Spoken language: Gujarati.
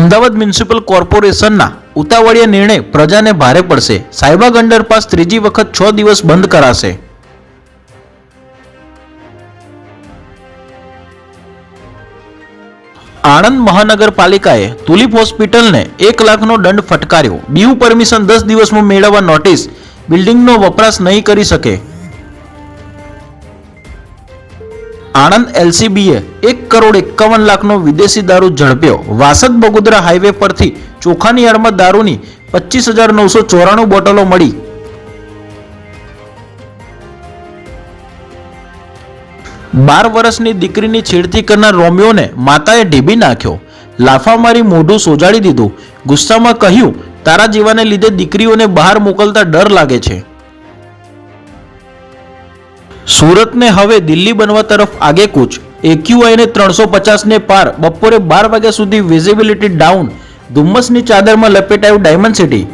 અમદાવાદ મ્યુનિસિપલ કોર્પોરેશનના ઉતાવળિયા નિર્ણય પ્રજાને ભારે પડશે। સાયબાગ અંડરપાસ ત્રીજી વખત 6 દિવસ બંધ કરાશે। આણંદ મહાનગરપાલિકાએ તુલિપ હોસ્પિટલને 1 લાખનો દંડ ફટકાર્યો। બીયુ પરમિશન 10 દિવસમાં મેળવવા નોટિસ, બિલ્ડિંગનો વપરાશ નહીં કરી શકે। આણંદ એલસીબીએ 1,51,00,000નો વિદેશી દારૂ ઝડપ્યો। વાસદ બગોદરા હાઈવે પરથી ચોખાની આડમાં દારૂની 25,994 બોટલો મળી। બાર વર્ષની દીકરીની છેડતી કરનાર રોમિયોને માતાએ ઢીબી નાખ્યો। લાફા મારી મોઢું સોજાડી દીધું। ગુસ્સામાં કહ્યું, તારા જીવાને લીધે દીકરીઓને બહાર મોકલતા ડર લાગે છે। સુરતને હવે દિલ્હી બનવા તરફ આગેકૂચ। એક્યુઆઈને 350ને પાર। બપોરે 12 વાગ્યા સુધી વિઝિબિલિટી ડાઉન। ધુમ્મસની ચાદરમાં લપેટાયું ડાયમંડ સિટી।